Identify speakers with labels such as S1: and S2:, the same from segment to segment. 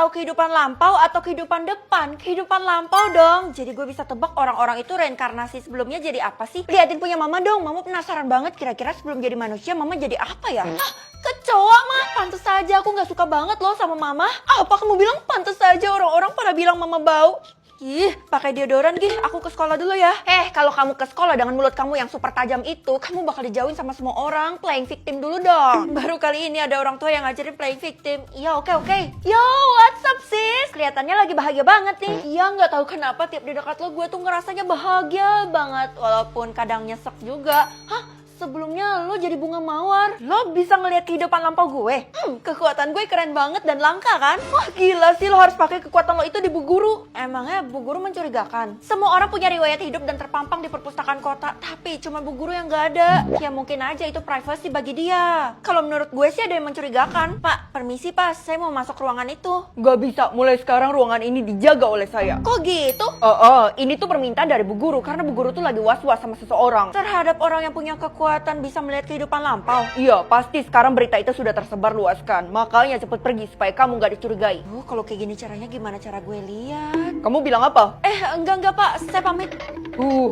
S1: tahu kehidupan lampau atau kehidupan depan? Kehidupan lampau dong. Jadi gue bisa tebak orang-orang itu reinkarnasi sebelumnya jadi apa sih? Liatin punya mama dong. Mama penasaran banget kira-kira sebelum jadi manusia mama jadi apa ya? Hah? Kecoa mah? Pantes saja aku gak suka banget loh sama mama. Apa kamu bilang pantes saja? Orang-orang pada bilang mama bau. Ih, pakai deodoran gih. Aku ke sekolah dulu ya. Kalau kamu ke sekolah dengan mulut kamu yang super tajam itu, kamu bakal dijauhin sama semua orang. Playing victim dulu dong. Baru kali ini ada orang tua yang ngajarin playing victim. Iya, oke. Yo, what's up sis? Kelihatannya lagi bahagia banget nih. Iya, nggak tahu kenapa tiap di dekat lo gue tuh ngerasanya bahagia banget. Walaupun kadang nyesek juga. Hah? Sebelumnya lo jadi bunga mawar. Lo bisa ngelihat kehidupan lampau gue. Kekuatan gue keren banget dan langka kan? Wah gila sih, lo harus pakai kekuatan lo itu di Bu Guru. Emangnya Bu Guru mencurigakan? Semua orang punya riwayat hidup dan terpampang di perpustakaan kota. Tapi cuma Bu Guru yang gak ada. Ya mungkin aja itu privasi bagi dia. Kalau menurut gue sih ada yang mencurigakan. Pak, permisi pas, saya mau masuk ruangan itu. Gak bisa, mulai sekarang ruangan ini dijaga oleh saya. Kok gitu? Ini tuh permintaan dari Bu Guru. Karena Bu Guru tuh lagi was-was sama seseorang. Terhadap orang yang punya kekuatan bisa melihat kehidupan lampau. Iya, pasti sekarang berita itu sudah tersebar luaskan. Makanya cepet pergi supaya kamu gak dicurigai. Kalau kayak gini caranya gimana cara gue lihat? Kamu bilang apa? Enggak pak, saya pamit.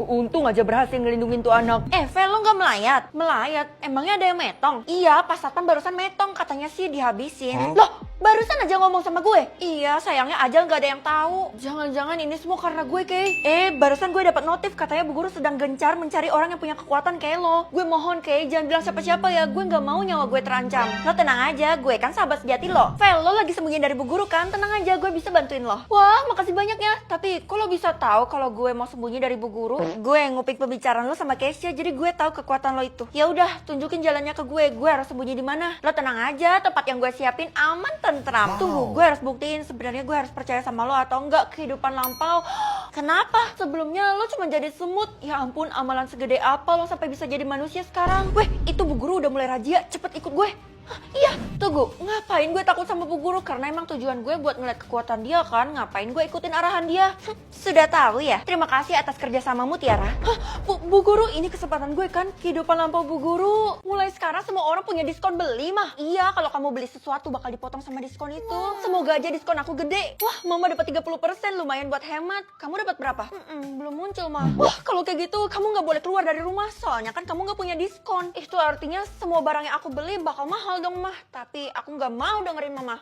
S1: Untung aja berhasil ngelindungin tuh anak. Vel, lo gak melayat? Melayat? Emangnya ada yang metong? Iya, pas satpam barusan metong. Katanya sih dihabisin. Loh, barusan aja ngomong sama gue. Iya, sayangnya aja gak ada yang tahu. Jangan-jangan ini semua karena gue, Kay. Barusan gue dapat notif katanya Bu Guru sedang gencar mencari orang yang punya kekuatan kayak lo. Gue mohon, Kay, jangan bilang siapa-siapa ya. Gue gak mau nyawa gue terancam. Lo tenang aja, gue kan sahabat sejati lo. Vel, lo lagi sembunyi dari Bu Guru kan? Tenang aja, gue bisa bantuin lo. Wah, makasih banyak ya. Tapi kok lo bisa tahu kalau gue mau sembunyi dari Bu Guru? Gue yang ngupik pembicaraan lo sama Kesha, jadi gue tahu kekuatan lo itu. Ya udah, tunjukin jalannya ke gue. Gue harus sembunyi di mana? Lo tenang aja, tempat yang gue siapin aman tentram. Tunggu, gue harus buktiin sebenarnya gue harus percaya sama lo atau enggak kehidupan lampau. Kenapa? Sebelumnya lo cuma jadi semut. Ya ampun, amalan segede apa lo sampai bisa jadi manusia sekarang? Weh, itu Bu Guru udah mulai razia. Cepet ikut gue. Iya, tunggu. Ngapain gue takut sama Bu Guru? Karena emang tujuan gue buat ngeliat kekuatan dia kan. Ngapain gue ikutin arahan dia? Sudah tahu ya? Terima kasih atas kerjasamamu, Tiara. Bu Guru, ini kesempatan gue kan. Kehidupan lampau Bu Guru. Mulai sekarang semua orang punya diskon beli mah. Iya, kalau kamu beli sesuatu bakal dipotong sama diskon itu. Semoga aja diskon aku gede. Wah, mama dapat 30%, lumayan buat hemat. Kamu dapat berapa? Belum muncul mah. Wah, kalau kayak gitu kamu nggak boleh keluar dari rumah. Soalnya kan kamu nggak punya diskon. Itu artinya semua barang yang aku beli bakal mahal dong mah, tapi aku nggak mau dengerin mama.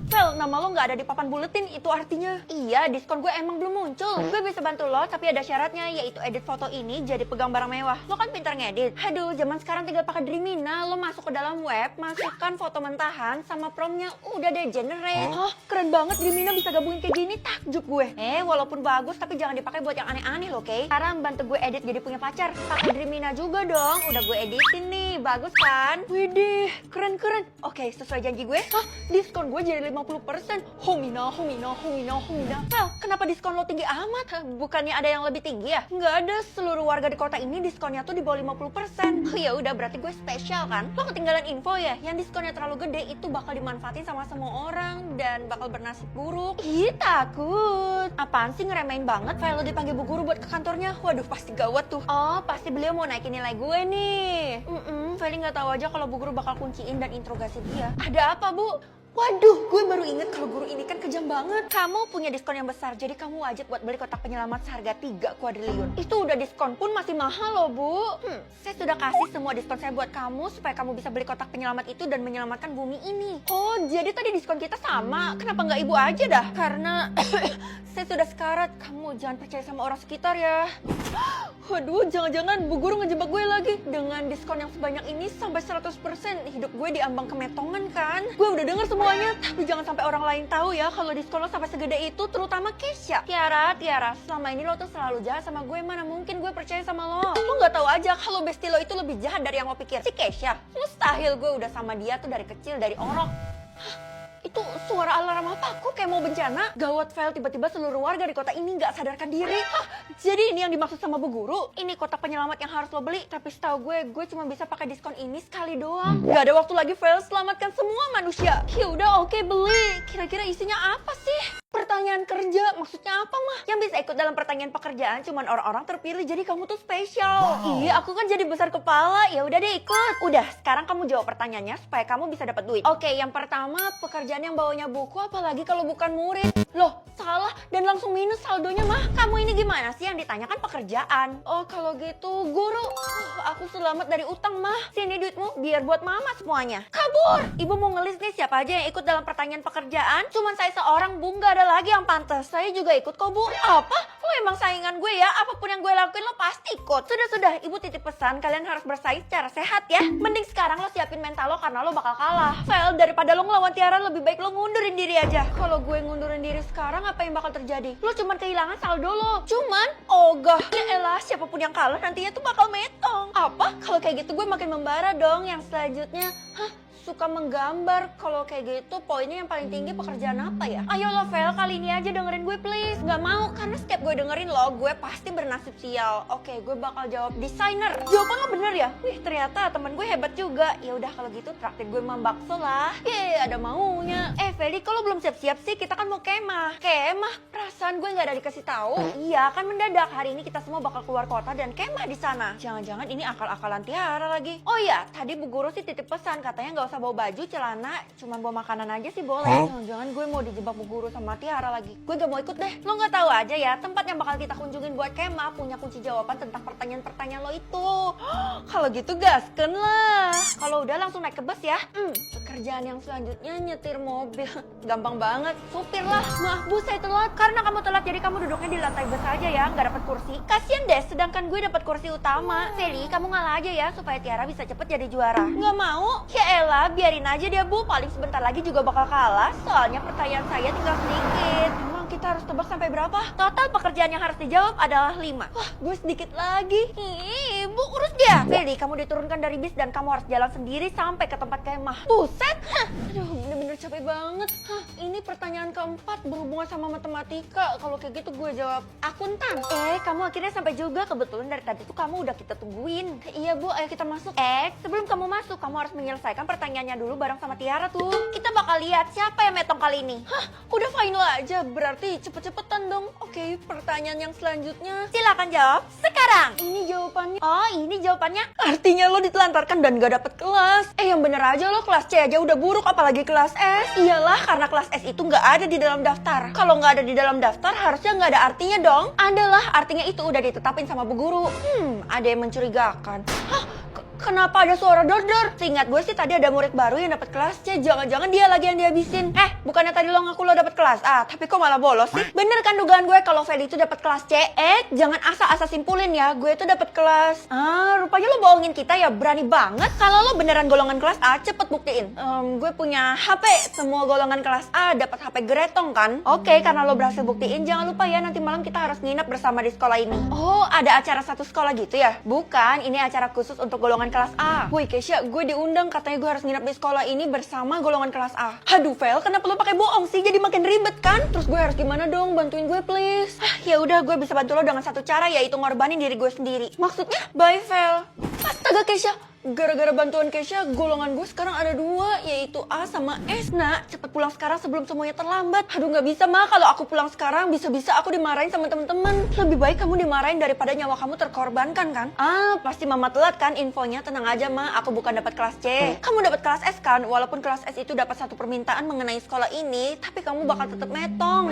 S1: Vel, nama lo nggak ada di papan buletin, itu artinya iya diskon gue emang belum muncul. Gue bisa bantu lo, tapi ada syaratnya, yaitu edit foto ini jadi pegang barang mewah. Lo kan pintar ngedit. Aduh, zaman sekarang tinggal pakai Dreamina. Lo masuk ke dalam web, masukkan foto mentahan sama promptnya, udah deh generate. Hah, keren banget Dreamina bisa gabungin kayak gini, takjub gue. Walaupun bagus, tapi jangan dipakai buat yang aneh-aneh lo, oke? Sekarang bantu gue edit jadi punya pacar. Pakai Dreamina juga dong, udah gue editin nih, bagus kan? Widih, keren. Oke, sesuai janji gue. Diskon gue jadi 50%. Homina. Vel, kenapa diskon lo tinggi amat? Bukannya ada yang lebih tinggi ya? Nggak ada, seluruh warga di kota ini diskonnya tuh di bawah 50%. Ya udah, berarti gue spesial kan? Lo ketinggalan info ya? Yang diskonnya terlalu gede itu bakal dimanfaatin sama semua orang dan bakal bernasib buruk. Ih, takut. Apaan sih ngeremehin banget? Vel, lo dipanggil Bu Guru buat ke kantornya. Waduh, pasti gawat tuh. Oh, pasti beliau mau naikin nilai gue nih. Feli nggak tahu aja kalau Bu Guru bakal kunciin dan interogasi dia. Ada apa, Bu? Waduh, gue baru inget kalau guru ini kan kejam banget. Kamu punya diskon yang besar, jadi kamu wajib buat beli kotak penyelamat seharga 3 kuadriliun. Itu udah diskon pun masih mahal loh, Bu. Saya sudah kasih semua diskon saya buat kamu supaya kamu bisa beli kotak penyelamat itu dan menyelamatkan bumi ini. Oh, jadi tadi diskon kita sama. Kenapa nggak ibu aja dah? Karena saya sudah sekarat. Kamu jangan percaya sama orang sekitar ya. Waduh, jangan-jangan Bu Guru ngejebak gue lagi. Dengan diskon yang sebanyak ini sampai 100%, hidup gue diambang kemetongan kan? Gue udah denger semuanya, tapi jangan sampai orang lain tahu ya kalau diskon lo sampai segede itu, terutama Kesha. Tiara, selama ini lo tuh selalu jahat sama gue, mana mungkin gue percaya sama lo. Lo nggak tahu aja kalau bestie lo itu lebih jahat dari yang lo pikir. Si Kesha, mustahil gue udah sama dia tuh dari kecil, dari orok. Itu suara alarm apa? Kok kayak mau bencana? Gawat, Vel, tiba-tiba seluruh warga di kota ini nggak sadarkan diri. Jadi ini yang dimaksud sama Bu Guru? Ini kotak penyelamat yang harus lo beli, tapi setahu gue cuma bisa pakai diskon ini sekali doang. Gak ada waktu lagi, Vel, selamatkan semua manusia. Ya udah, oke, beli. Kira-kira isinya apa sih? Pertama pertanyaan kerja. Maksudnya apa mah? Yang bisa ikut dalam pertanyaan pekerjaan cuman orang-orang terpilih, jadi kamu tuh spesial. Iya, aku kan jadi besar kepala. Ya udah deh ikut. Udah, sekarang kamu jawab pertanyaannya supaya kamu bisa dapat duit. Oke, yang pertama, pekerjaan yang bawanya buku apalagi kalau bukan murid. Loh, salah dan langsung minus saldonya mah. Kamu ini gimana sih, yang ditanyakan pekerjaan? Oh, kalau gitu guru. Aku selamat dari utang mah. Sini duitmu biar buat mama semuanya. Kabur. Ibu mau ngelis nih siapa aja yang ikut dalam pertanyaan pekerjaan. Cuman saya seorang, Bu, nggak ada lagi yang pantas. Saya juga ikut kok, Bu. Apa? Lo emang saingan gue ya? Apapun yang gue lakuin lo pasti ikut. Sudah, ibu titip pesan, kalian harus bersaing secara sehat ya. Mending sekarang lo siapin mental lo karena lo bakal kalah. Fel, daripada lo ngelawan Tiara, lebih baik lo ngundurin diri aja. Kalau gue ngundurin diri sekarang, apa yang bakal terjadi? Lo cuman kehilangan saldo lo. Cuman? Ogah. Ya elah, siapapun yang kalah nantinya tuh bakal metong. Apa? Kalau kayak gitu gue makin membara dong. Yang selanjutnya, suka menggambar. Kalau kayak gitu poinnya yang paling tinggi pekerjaan apa ya? Ayo lo Vel, kali ini aja dengerin gue please. Gak mau, karena setiap gue dengerin lo, gue pasti bernasib sial. Oke, gue bakal jawab desainer. Jawaban lo bener ya? Wih, ternyata temen gue hebat juga. Ya udah kalau gitu traktir gue mah bakso lah. Ada maunya. Feli, kalau belum siap-siap sih, kita kan mau kemah. Kemah? Perasaan gue gak ada dikasih tahu. Iya, kan mendadak. Hari ini kita semua bakal keluar kota dan kemah di sana. Jangan-jangan ini akal-akalan Tiara lagi. Oh iya, tadi Bu Guru sih titip pesan, katanya gak usah bawa baju, celana, cuma bawa makanan aja sih boleh. Jangan-jangan gue mau dijebak Bu Guru sama Tiara lagi. Gue gak mau ikut deh. Lo gak tahu aja ya, tempat yang bakal kita kunjungin buat kemah punya kunci jawaban tentang pertanyaan-pertanyaan lo itu. Kalau gitu gasken lah. Kalau udah langsung naik ke bus ya. Pekerjaan yang selanjutnya nyetir mobil. Gampang banget, supir lah. Maaf Bu, saya telat. Karena kamu telat jadi kamu duduknya di lantai bus aja ya, gak dapet kursi. Kasian deh, sedangkan gue dapet kursi utama. Feli, kamu ngalah aja ya supaya Tiara bisa cepet jadi juara. Gak mau? Ya elah, biarin aja dia Bu, paling sebentar lagi juga bakal kalah. Soalnya pertanyaan saya tinggal sedikit. Emang kita harus tebak sampai berapa? Total pekerjaan yang harus dijawab adalah 5. Wah, gue sedikit lagi. Bu, urus dia. Feli, kamu diturunkan dari bis dan kamu harus jalan sendiri sampai ke tempat kemah. Buset. Aduh, bener-bener capek banget. Ini pertanyaan keempat berhubungan sama matematika. Kalau kayak gitu gue jawab akuntan. Kamu akhirnya sampai juga. Kebetulan dari tadi tuh kamu udah kita tungguin. Iya Bu, ayo kita masuk. Sebelum kamu masuk, kamu harus menyelesaikan pertanyaannya dulu bareng sama Tiara tuh. Kita bakal lihat siapa yang metong kali ini. Udah final aja. Berarti cepet-cepetan dong. Oke, pertanyaan yang selanjutnya. Silakan jawab sekarang. Ini jawabannya. Oh, ini jawabannya. Artinya lo ditelantarkan dan gak dapet kelas. Yang bener aja lo kelas C aja udah buruk, apalagi kelas S. Iyalah, karena kelas S itu gak ada di dalam daftar. Kalau gak ada di dalam daftar, harusnya gak ada artinya dong. Adalah, artinya itu udah ditetapin sama Bu Guru. Ada yang mencurigakan. Kenapa ada suara dor-dor? Seingat gue sih tadi ada murid baru yang dapat kelas C. Jangan-jangan dia lagi yang dihabisin. Bukannya tadi lo ngaku lo dapat kelas A, tapi kok malah bolos sih? Bener kan dugaan gue kalau Feli itu dapat kelas C? Jangan asal-asal simpulin ya. Gue itu dapat kelas. Rupanya lo bohongin kita ya. Berani banget. Kalau lo beneran golongan kelas A, cepet buktiin. Gue punya HP. Semua golongan kelas A dapat HP geretong kan? Oke, karena lo berhasil buktiin, jangan lupa ya nanti malam kita harus nginep bersama di sekolah ini. Oh, ada acara satu sekolah gitu ya? Bukan, ini acara khusus untuk golongan kelas A. Woi Kesha, gue diundang, katanya gue harus nginep di sekolah ini bersama golongan kelas A. Aduh Vel, kenapa lo pakai bohong sih? Jadi makin ribet kan? Terus gue harus gimana dong? Bantuin gue please. Ya udah, gue bisa bantu lo dengan satu cara, yaitu ngorbanin diri gue sendiri. Maksudnya? Bye Vel. Astaga Kesha, gara-gara bantuan Kesha, golongan gue sekarang ada 2, yaitu A sama S. Nak, cepet pulang sekarang sebelum semuanya terlambat. Aduh, gak bisa mah, kalau aku pulang sekarang bisa-bisa aku dimarahin sama temen-temen. Lebih baik kamu dimarahin daripada nyawa kamu terkorbankan kan? Pasti mama telat kan infonya. Tenang aja mah, aku bukan dapat kelas C. Kamu dapat kelas S kan? Walaupun kelas S itu dapat satu permintaan mengenai sekolah ini, tapi kamu bakal tetap metong.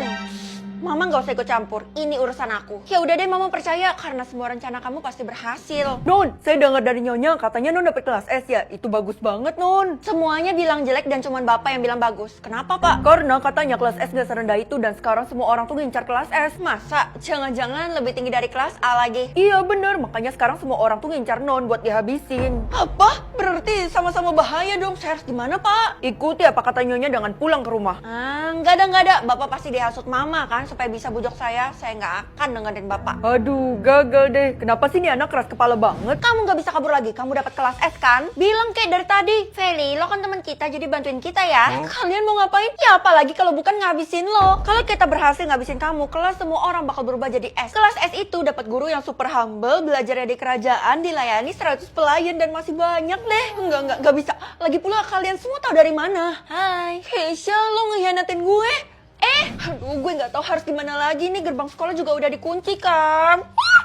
S1: Mama gak usah ikut campur, ini urusan aku. Ya udah deh, mama percaya karena semua rencana kamu pasti berhasil.
S2: Non, saya dengar dari Nyonya katanya Non dapat kelas S ya. Itu bagus banget Non.
S1: Semuanya bilang jelek dan cuman bapak yang bilang bagus. Kenapa Pak?
S2: Karena katanya kelas S gak serendah itu dan sekarang semua orang tuh ngincar kelas S.
S1: Masa? Jangan-jangan lebih tinggi dari kelas A lagi?
S2: Iya bener, makanya sekarang semua orang tuh ngincar Non buat dihabisin.
S1: Apa? Berarti sama-sama bahaya dong. Saya harus gimana Pak?
S2: Ikuti apa kata Nyonya dengan pulang ke rumah.
S1: Enggak ada. Bapak pasti dihasut mama kan supaya bisa bujuk saya nggak akan dengerin bapak.
S2: Aduh, gagal deh. Kenapa sih nih anak keras kepala banget?
S1: Kamu nggak bisa kabur lagi, kamu dapat kelas S kan? Bilang kayak dari tadi. Feli, lo kan teman kita jadi bantuin kita ya. Kalian mau ngapain? Ya apalagi kalau bukan ngabisin lo. Kalau kita berhasil ngabisin kamu, kelas semua orang bakal berubah jadi S. Kelas S itu dapat guru yang super humble, belajarnya di kerajaan, dilayani 100 pelayan dan masih banyak deh. Nggak bisa. Lagi pula kalian semua tahu dari mana? Hai, Kesha, lo ngehianatin gue? Aduh, gue nggak tahu harus gimana lagi nih. Gerbang sekolah juga udah dikunci, Kang. Wah,